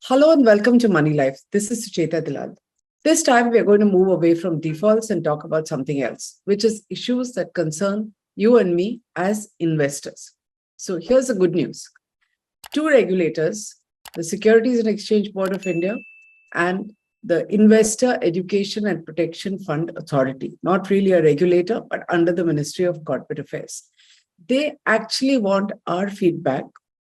Hello and welcome to Moneylife. This is Sucheta Dalal. This time we are going to move away from defaults and talk about something else, which is issues that concern you and me as investors. So here's the good news. Two regulators, the Securities and Exchange Board of India and the Investor Education and Protection Fund Authority, not really a regulator, but under the Ministry of Corporate Affairs. They actually want our feedback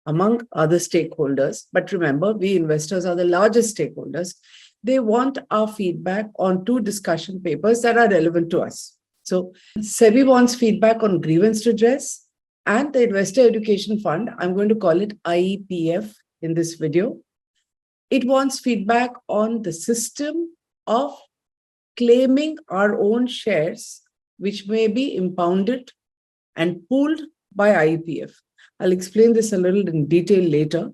among other stakeholders. But remember, we investors are the largest stakeholders. They want our feedback on two discussion papers that are relevant to us. So SEBI wants feedback on grievance redress and the Investor Education Fund. I'm going to call it IEPF in this video. It wants feedback on the system of claiming our own shares, which may be impounded and pooled by IEPF. I'll explain this a little in detail later.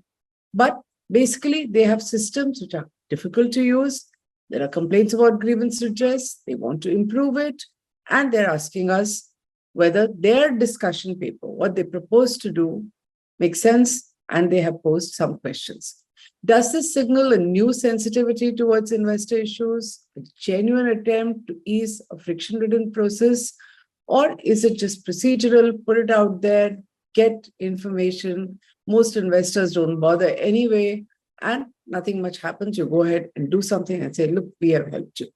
But basically, they have systems which are difficult to use. There are complaints about grievance redress. They want to improve it. And they're asking us whether their discussion paper, what they propose to do, makes sense. And they have posed some questions. Does this signal a new sensitivity towards investor issues, a genuine attempt to ease a friction-ridden process? Or is it just procedural, put it out there, get information? Most investors don't bother anyway, and nothing much happens. You go ahead and do something and say, look, we have helped you.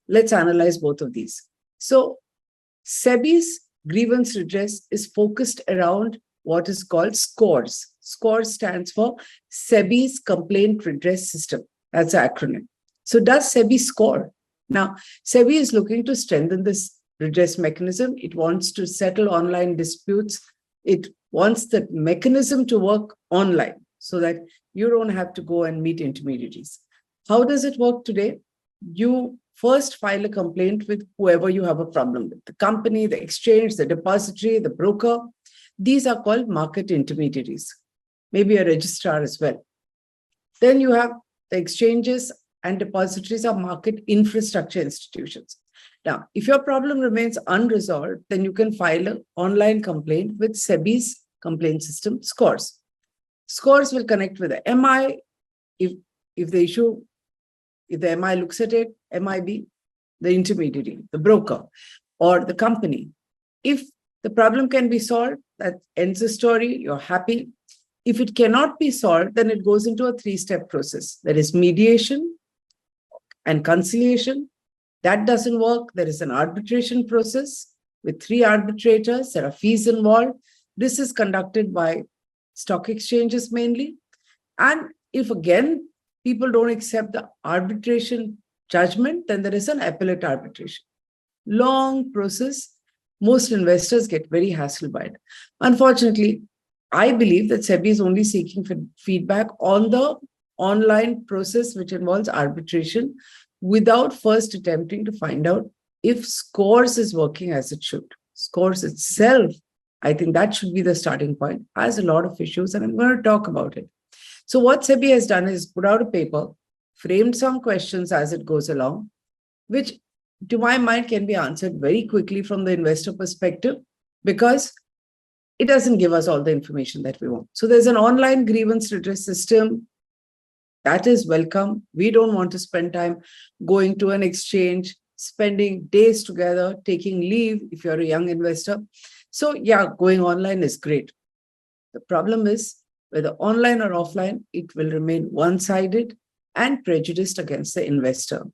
Let's analyze both of these. So SEBI's grievance redress is focused around what is called SCORES. SCORES stands for SEBI's Complaint Redress System. That's the acronym. So does SEBI score? Now, SEBI is looking to strengthen this redress mechanism. It wants to settle online disputes. It wants the mechanism to work online so that you don't have to go and meet intermediaries. How does it work today? You first file a complaint with whoever you have a problem with, the company, the exchange, the depository, the broker. These are called market intermediaries, maybe a registrar as well. Then you have the exchanges and depositories are market infrastructure institutions. Now, if your problem remains unresolved, then you can file an online complaint with SEBI's complaint system, SCORES. SCORES will connect with the MI. If the MI looks at it, MIB, the intermediary, the broker, or the company. If the problem can be solved, that ends the story, you're happy. If it cannot be solved, then it goes into a three-step process. There is mediation and conciliation. That doesn't work. There is an arbitration process with 3 arbitrators. There are fees involved. This is conducted by stock exchanges mainly. And if again, people don't accept the arbitration judgment, then there is an appellate arbitration. Long process. Most investors get very hassled by it. Unfortunately, I believe that SEBI is only seeking feedback on the online process, which involves arbitration, without first attempting to find out if SCORES is working as it should. SCORES itself, I think that should be the starting point, has a lot of issues, and I'm going to talk about it. So what SEBI has done is put out a paper, framed some questions as it goes along, which to my mind can be answered very quickly from the investor perspective, because it doesn't give us all the information that we want. So there's an online grievance redress system. That is welcome. We don't want to spend time going to an exchange, spending days together, taking leave if you're a young investor. So yeah, going online is great. The problem is whether online or offline, it will remain one-sided and prejudiced against the investor.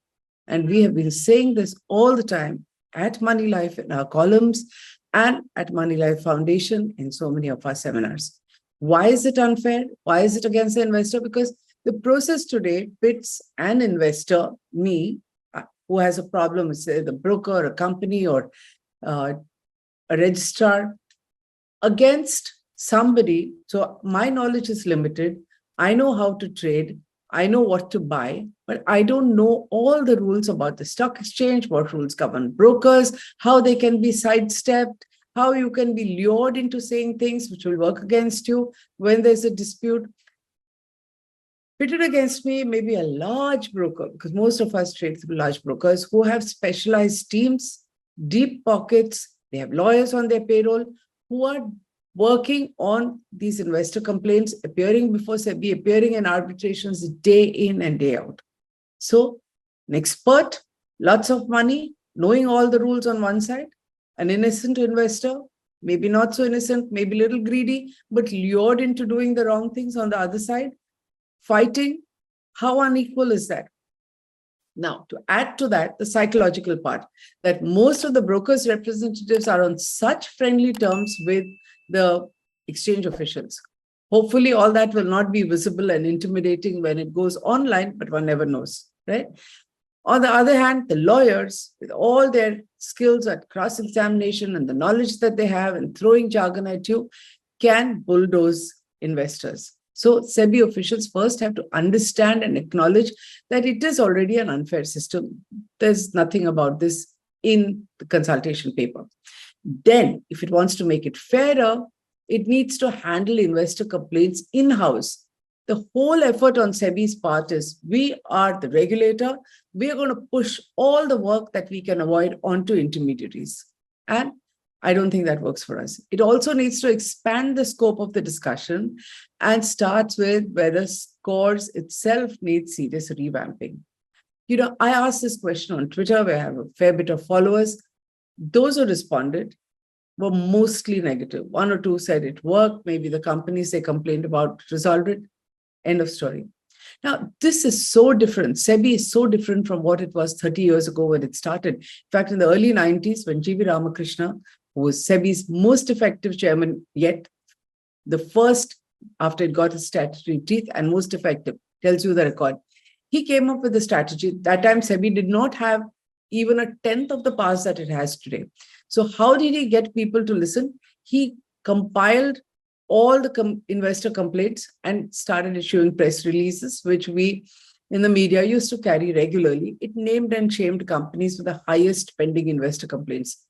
And we have been saying this all the time at Moneylife in our columns and at Moneylife Foundation in so many of our seminars. Why is it unfair? Why is it against the investor? Because the process today pits an investor, me, who has a problem with, say, the broker, a company, or a registrar, against somebody. So my knowledge is limited. I know how to trade. I know what to buy, but I don't know all the rules about the stock exchange, what rules govern brokers, how they can be sidestepped, how you can be lured into saying things which will work against you when there's a dispute. Pitted against me may be a large broker, because most of us trade through large brokers who have specialized teams, deep pockets. They have lawyers on their payroll who are working on these investor complaints, appearing before SEBI, appearing in arbitrations day in and day out. So an expert, lots of money, knowing all the rules on one side, an innocent investor, maybe not so innocent, maybe a little greedy, but lured into doing the wrong things on the other side, fighting. How unequal is that? Now, to add to that, the psychological part, that most of the brokers' representatives are on such friendly terms with the exchange officials. Hopefully, all that will not be visible and intimidating when it goes online, but one never knows, right? On the other hand, the lawyers, with all their skills at cross-examination and the knowledge that they have and throwing jargon at you, can bulldoze investors. So SEBI officials first have to understand and acknowledge that it is already an unfair system. There's nothing about this in the consultation paper. Then, if it wants to make it fairer, it needs to handle investor complaints in-house. The whole effort on SEBI's part is, we are the regulator, we are going to push all the work that we can avoid onto intermediaries. And I don't think that works for us. It also needs to expand the scope of the discussion and starts with whether scores itself needs serious revamping. I asked this question on Twitter, where I have a fair bit of followers. Those who responded were mostly negative. One or two said it worked. Maybe the companies they complained about resolved it. End of story. Now, this is so different. SEBI is so different from what it was 30 years ago when it started. In fact, in the early 90s, when G.V. Ramakrishna, who was SEBI's most effective chairman yet, the first after it got its statutory teeth and most effective, tells you the record, he came up with a strategy. That time, SEBI did not have even a tenth of the powers that it has today. So how did he get people to listen? He compiled all the investor complaints and started issuing press releases, which we in the media used to carry regularly. It named and shamed companies with the highest pending investor complaints.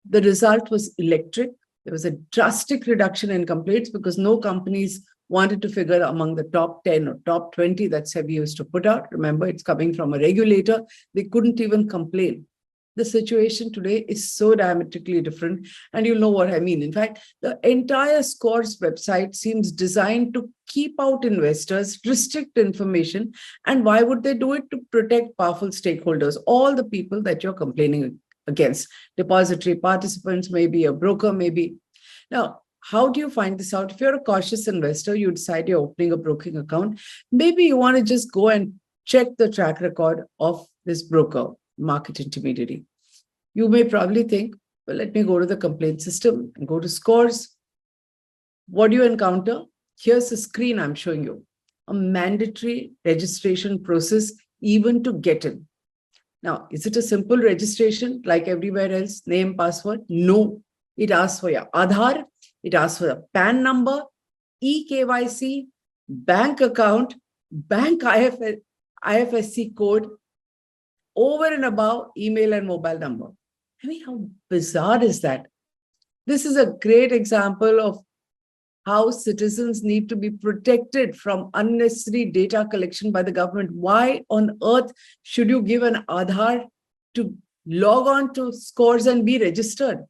The result was electric. There was a drastic reduction in complaints because no companies wanted to figure among the top 10 or top 20 that SEBI used to put out. Remember, it's coming from a regulator. They couldn't even complain. The situation today is so diametrically different, and you'll know what I mean. In fact, the entire Scores website seems designed to keep out investors, restrict information. And why would they do it? To protect powerful stakeholders, all the people that you're complaining against. Depository participants, maybe a broker, maybe. Now, how do you find this out? If you're a cautious investor, you decide you're opening a broking account. Maybe you want to just go and check the track record of this broker, market intermediary. You may probably think, well, let me go to the complaint system and go to Scores. What do you encounter? Here's the screen I'm showing you. A mandatory registration process even to get in. Now, is it a simple registration like everywhere else? Name, password? No. It asks for your Aadhaar. It asks for a PAN number, eKYC, bank account, bank IFSC code, over and above email and mobile number. I mean, how bizarre is that? This is a great example of how citizens need to be protected from unnecessary data collection by the government. Why on earth should you give an Aadhaar to log on to Scores and be registered?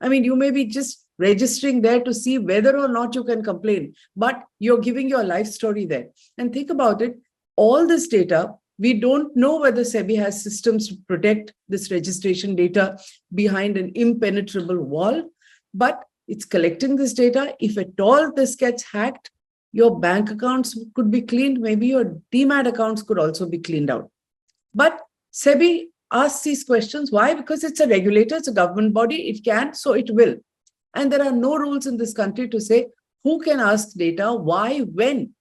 I mean, you may be just registering there to see whether or not you can complain, but you're giving your life story there. And think about it, all this data, we don't know whether SEBI has systems to protect this registration data behind an impenetrable wall, but it's collecting this data. If at all this gets hacked, your bank accounts could be cleaned. Maybe your demat accounts could also be cleaned out. But SEBI asks these questions. Why? Because it's a regulator, it's a government body. It can, so it will. And there are no rules in this country to say who can ask data, why, when.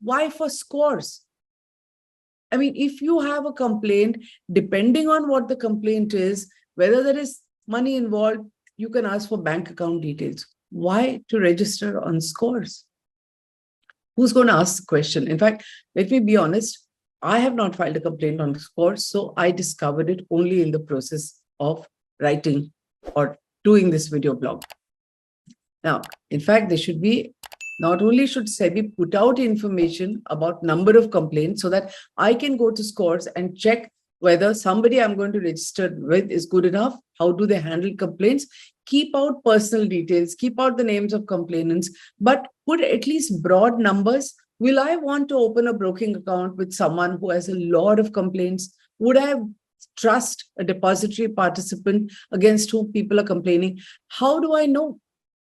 Why for Scores? I mean, if you have a complaint, depending on what the complaint is, whether there is money involved, you can ask for bank account details. Why to register on Scores? Who's going to ask the question? In fact, let me be honest, I have not filed a complaint on Scores, so I discovered it only in the process of writing or doing this video blog. Now, in fact, there should be, not only should SEBI put out information about number of complaints so that I can go to Scores and check whether somebody I'm going to register with is good enough. How do they handle complaints? keep out personal details, keep out the names of complainants, but put at least broad numbers. Will I want to open a broking account with someone who has a lot of complaints? Would I trust a depository participant against whom people are complaining? How do I know?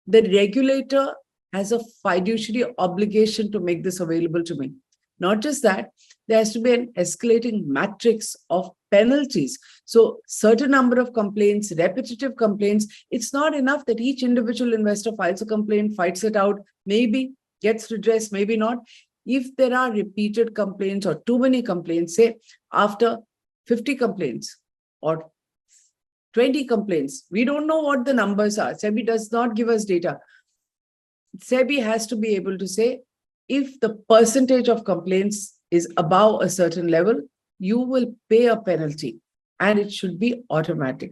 The regulator has a fiduciary obligation to make this available to me. Not just that, there has to be an escalating matrix of penalties. So certain number of complaints, repetitive complaints, it's not enough that each individual investor files a complaint, fights it out, maybe gets redressed, maybe not. If there are repeated complaints or too many complaints, say after 50 complaints or 20 complaints, we don't know what the numbers are. SEBI does not give us data. SEBI has to be able to say, if the percentage of complaints is above a certain level, you will pay a penalty and it should be automatic.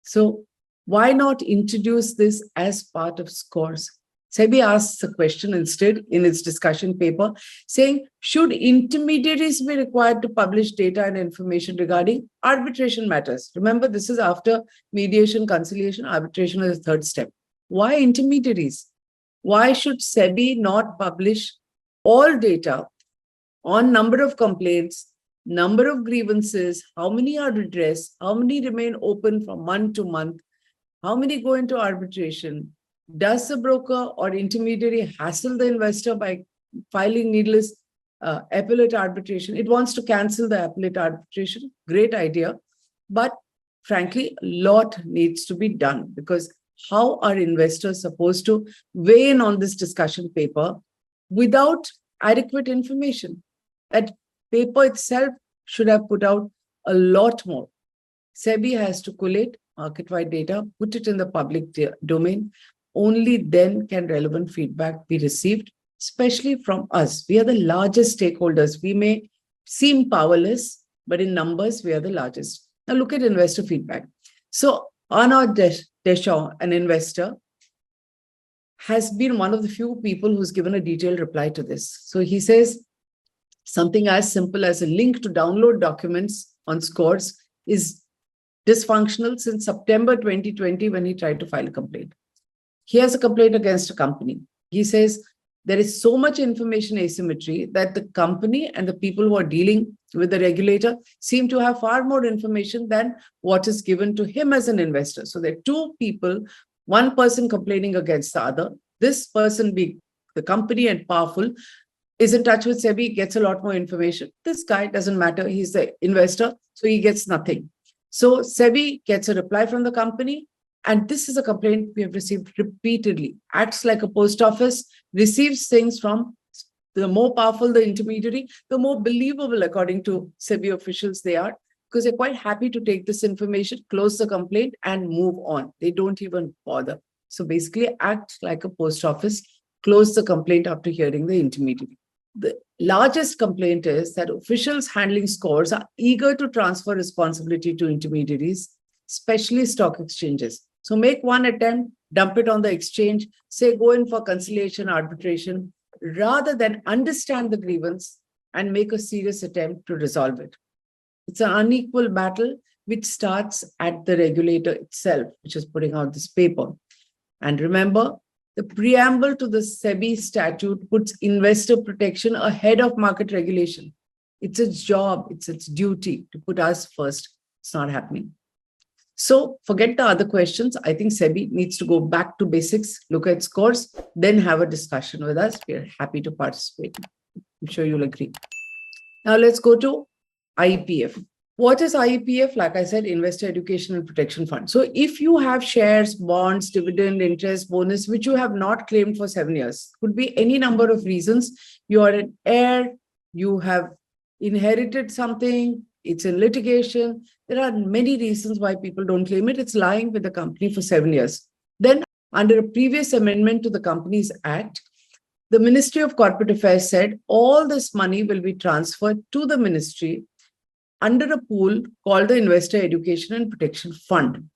So why not introduce this as part of scores? SEBI asks a question instead in its discussion paper saying, should intermediaries be required to publish data and information regarding arbitration matters? Remember, this is after mediation, conciliation, arbitration is the third step. Why intermediaries? Why should SEBI not publish all data on number of complaints, number of grievances, how many are redressed, how many remain open from month to month, how many go into arbitration? Does the broker or intermediary hassle the investor by filing needless appellate arbitration? It wants to cancel the appellate arbitration. Great idea. But frankly, a lot needs to be done, because how are investors supposed to weigh in on this discussion paper without adequate information? That paper itself should have put out a lot more. SEBI has to collate market-wide data, put it in the public domain. Only then can relevant feedback be received, especially from us. We are the largest stakeholders. We may seem powerless, but in numbers, we are the largest. Now look at investor feedback. So Arnaud Deschamps, an investor, has been one of the few people who's given a detailed reply to this. So he says something as simple as a link to download documents on scores is dysfunctional since September 2020 when he tried to file a complaint. He has a complaint against a company. He says there is so much information asymmetry that the company and the people who are dealing with the regulator seem to have far more information than what is given to him as an investor. So there are two people, one person complaining against the other. This person, being the company and powerful, is in touch with SEBI, gets a lot more information. This guy doesn't matter. He's the investor, so he gets nothing. So SEBI gets a reply from the company. And this is a complaint we have received repeatedly. Acts like a post office, receives things from the more powerful the intermediary, the more believable, according to SEBI officials, they are, because they're quite happy to take this information, close the complaint, and move on. They don't even bother. So basically, act like a post office, close the complaint after hearing the intermediary. The largest complaint is that officials handling scores are eager to transfer responsibility to intermediaries, especially stock exchanges. So make one attempt, dump it on the exchange, say go in for conciliation, arbitration, rather than understand the grievance and make a serious attempt to resolve it. It's an unequal battle which starts at the regulator itself, which is putting out this paper. And remember, the preamble to the SEBI statute puts investor protection ahead of market regulation. It's its job, it's its duty to put us first. It's not happening. So forget the other questions. I think SEBI needs to go back to basics, look at scores, then have a discussion with us. We're happy to participate. I'm sure you'll agree. Now let's go to IEPF. What is IEPF? Like I said, Investor Education and Protection Fund. So if you have shares, bonds, dividend, interest, bonus, which you have not claimed for 7 years, could be any number of reasons. You are an heir, you have inherited something, it's in litigation. There are many reasons why people don't claim it. It's lying with the company for 7 years. Then, under a previous amendment to the Companies Act, the Ministry of Corporate Affairs said all this money will be transferred to the ministry under a pool called the Investor Education and Protection Fund.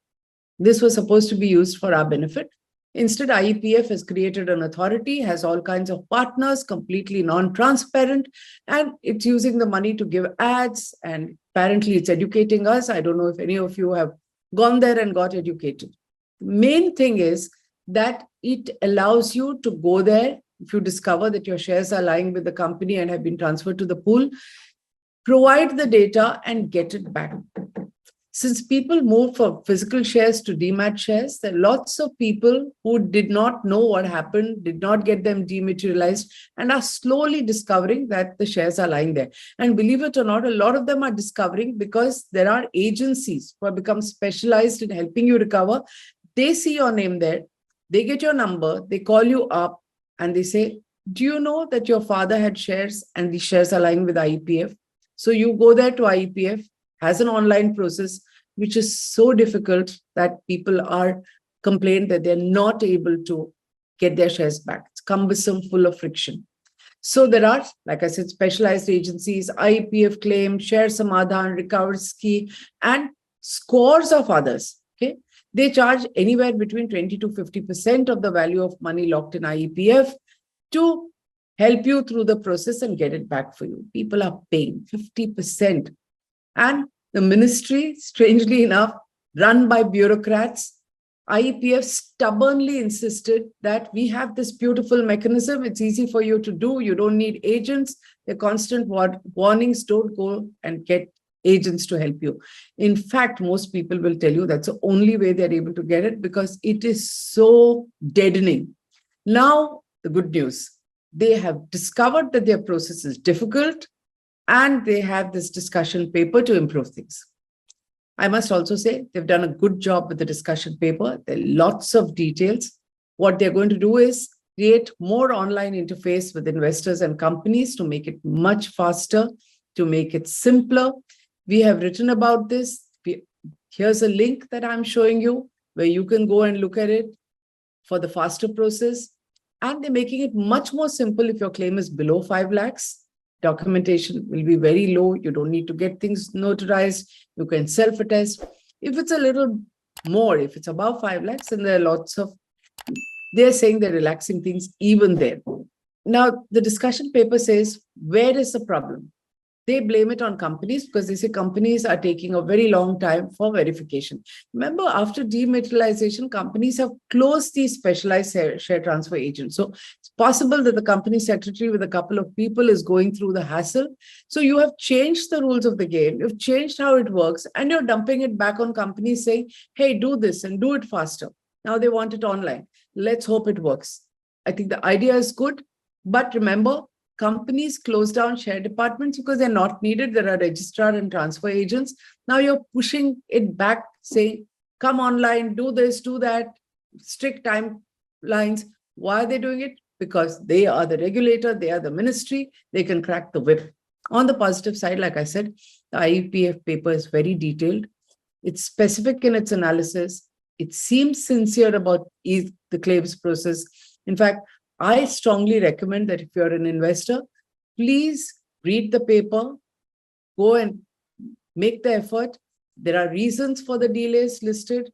This was supposed to be used for our benefit. Instead, IEPF has created an authority, has all kinds of partners, completely non-transparent, and it's using the money to give ads, and apparently it's educating us. I don't know if any of you have gone there and got educated. Main thing is that it allows you to go there. If you discover that your shares are lying with the company and have been transferred to the pool, provide the data and get it back. Since people move from physical shares to demat shares, there are lots of people who did not know what happened, did not get them dematerialized, and are slowly discovering that the shares are lying there. And believe it or not, a lot of them are discovering because there are agencies who have become specialized in helping you recover. They see your name there, they get your number, they call you up, and they say, do you know that your father had shares and these shares are lying with IEPF? So you go there to IEPF, has an online process, which is so difficult that people are complained that they're not able to get their shares back. It's cumbersome, full of friction. So there are, like I said, specialized agencies, IEPF Claim, Share Samadhan, Recovery Scheme, and scores of others. Okay, they charge anywhere between 20 to 50% of the value of money locked in IEPF to help you through the process and get it back for you. People are paying 50%. And the ministry, strangely enough, run by bureaucrats, IEPF stubbornly insisted that we have this beautiful mechanism. It's easy for you to do. You don't need agents. The constant warnings, don't go and get agents to help you. In fact, most people will tell you that's the only way they're able to get it because it is so deadening. Now, the good news, they have discovered that their process is difficult, and they have this discussion paper to improve things. I must also say they've done a good job with the discussion paper. There are lots of details. What they're going to do is create more online interface with investors and companies to make it much faster, to make it simpler. We have written about this. Here's a link that I'm showing you where you can go and look at it for the faster process. And they're making it much more simple if your claim is below 5 lakhs. Documentation will be very low. You don't need to get things notarized. You can self-attest. If it's a little more, if it's above 5 lakhs, then there are lots of, they're saying they're relaxing things even there. Now, the discussion paper says, where is the problem? They blame it on companies because they say companies are taking a very long time for verification. Remember, after dematerialization, companies have closed these specialized share transfer agents. So it's possible that the company secretary with a couple of people is going through the hassle. So you have changed the rules of the game. You've changed how it works, and you're dumping it back on companies saying, hey, do this and do it faster. Now they want it online. Let's hope it works. I think the idea is good, but remember, companies close down share departments because they're not needed. There are registrar and transfer agents. Now you're pushing it back, saying, come online, do this, do that, strict timelines. Why are they doing it? Because they are the regulator, they are the ministry, they can crack the whip. On the positive side, like I said, the IEPF paper is very detailed. It's specific in its analysis. It seems sincere about the claims process. In fact, I strongly recommend that if you're an investor, please read the paper, go and make the effort. There are reasons for the delays listed,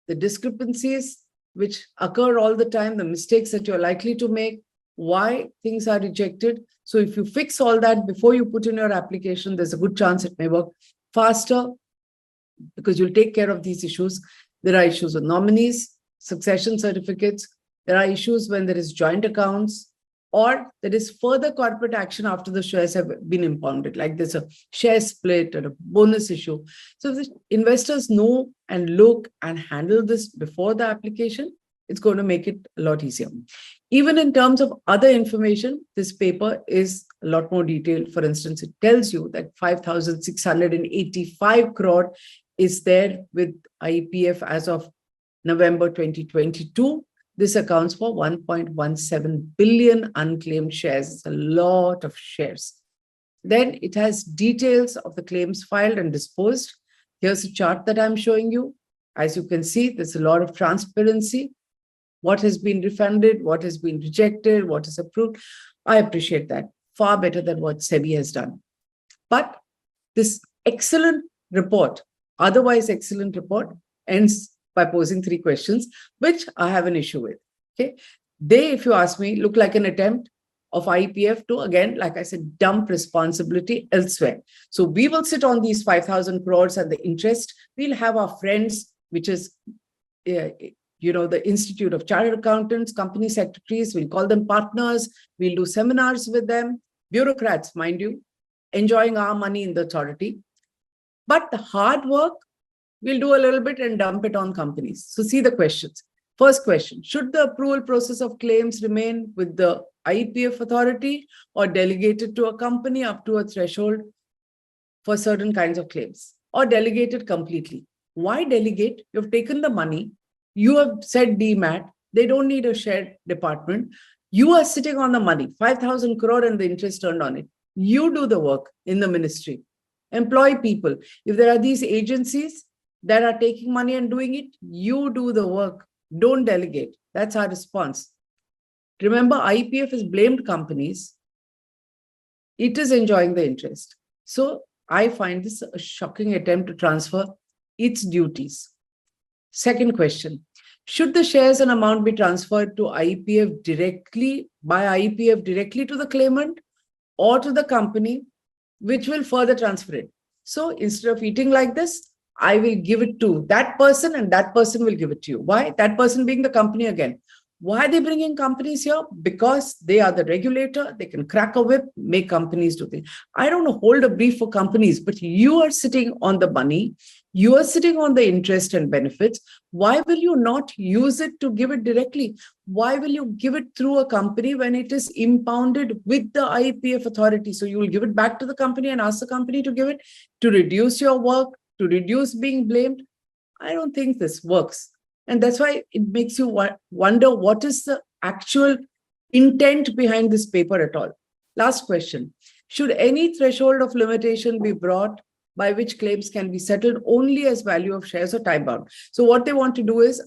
the discrepancies which occur all the time, the mistakes that you're likely to make, why things are rejected. So if you fix all that before you put in your application, there's a good chance it may work faster because you'll take care of these issues. There are issues with nominees, succession certificates. There are issues when there is joint accounts or there is further corporate action after the shares have been impounded, like there's a share split or a bonus issue. So if the investors know and look and handle this before the application, it's going to make it a lot easier. Even in terms of other information, this paper is a lot more detailed. For instance, it tells you that 5,685 crore is there with IEPF as of November 2022. This accounts for 1.17 billion unclaimed shares. It's a lot of shares. Then it has details of the claims filed and disposed. Here's a chart that I'm showing you. As you can see, there's a lot of transparency. What has been refunded, what has been rejected, what is approved. I appreciate that. Far better than what SEBI has done. But this excellent report, otherwise excellent report, ends by posing 3 questions, which I have an issue with. Okay, they, if you ask me, look like an attempt of IEPF to, again, like I said, dump responsibility elsewhere. So we will sit on these 5,000 crores and the interest. We'll have our friends, which is the Institute of Chartered Accountants, company secretaries, we'll call them partners, we'll do seminars with them, bureaucrats, mind you, enjoying our money in the authority. But the hard work, we'll do a little bit and dump it on companies. So see the questions. First question, should the approval process of claims remain with the IEPF authority or delegated to a company up to a threshold for certain kinds of claims, or delegated completely? Why delegate? You've taken the money. You have said DMAT. They don't need a shared department. You are sitting on the money, 5,000 crore and the interest earned on it. You do the work in the ministry. Employ people. If there are these agencies that are taking money and doing it, you do the work. Don't delegate. That's our response. Remember, IEPF has blamed companies. It is enjoying the interest. So I find this a shocking attempt to transfer its duties. Second question, should the shares and amount be transferred to IEPF directly, by IEPF directly to the claimant or to the company, which will further transfer it? So instead of eating like this, I will give it to that person and that person will give it to you. Why? That person being the company again. Why are they bringing companies here? Because they are the regulator. They can crack a whip, make companies do things. I don't hold a brief for companies, but you are sitting on the money. You are sitting on the interest and benefits. Why will you not use it to give it directly? Why will you give it through a company when it is impounded with the IEPF authority? So you will give it back to the company and ask the company to give it to reduce your work, to reduce being blamed. I don't think this works. And that's why it makes you wonder what is the actual intent behind this paper at all. Last question. Should any threshold of limitation be brought by which claims can be settled only as value of shares or time bound? So what they want to do is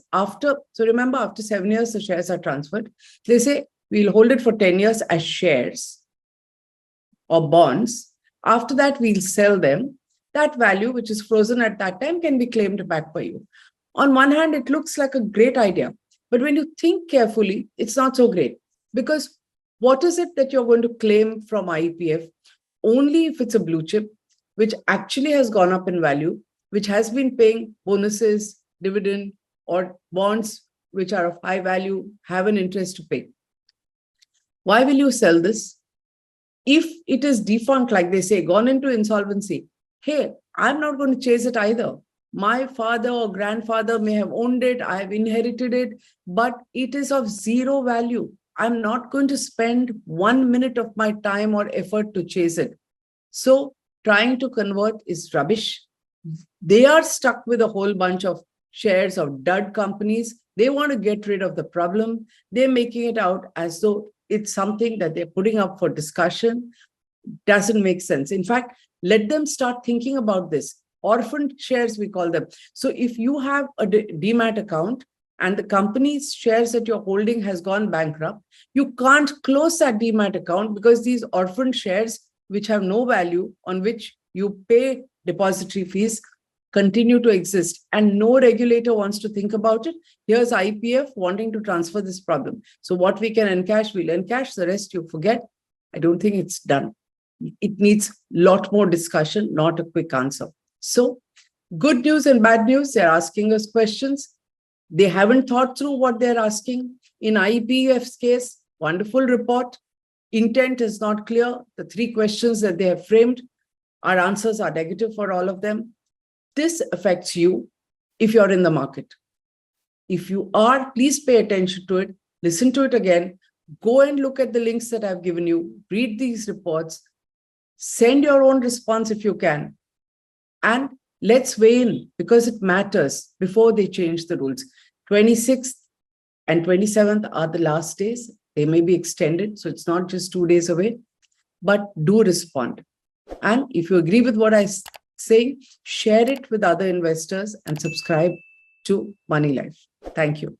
remember, after 7 years, the shares are transferred. They say, we'll hold it for 10 years as shares or bonds. After that, we'll sell them. That value, which is frozen at that time, can be claimed back by you. On one hand, it looks like a great idea, but when you think carefully, it's not so great, because what is it that you're going to claim from IEPF? Only if it's a blue chip, which actually has gone up in value, which has been paying bonuses, dividend, or bonds, which are of high value, have an interest to pay. Why will you sell this? If it is defunct, like they say, gone into insolvency, hey, I'm not going to chase it either. My father or grandfather may have owned it, I have inherited it, but it is of zero value. I'm not going to spend 1 minute of my time or effort to chase it. So trying to convert is rubbish. They are stuck with a whole bunch of shares of dud companies. They want to get rid of the problem. They're making it out as though it's something that they're putting up for discussion. Doesn't make sense. In fact, let them start thinking about this. Orphaned shares, we call them. So if you have a DMAT account and the company's shares that you're holding has gone bankrupt, you can't close that DMAT account because these orphaned shares, which have no value, on which you pay depository fees, continue to exist. And no regulator wants to think about it. Here's IEPF wanting to transfer this problem. So what we can encash, we'll encash. The rest you forget. I don't think it's done. It needs a lot more discussion, not a quick answer. So good news and bad news, they're asking us questions. They haven't thought through what they're asking. In IEPF's case, wonderful report. Intent is not clear. The 3 questions that they have framed, our answers are negative for all of them. This affects you if you're in the market. If you are, please pay attention to it. Listen to it again. Go and look at the links that I've given you. Read these reports. Send your own response if you can. And let's weigh in, because it matters, before they change the rules. 26th and 27th are the last days. They may be extended, so it's not just 2 days away, but do respond. And if you agree with what I say, share it with other investors and subscribe to Moneylife. Thank you.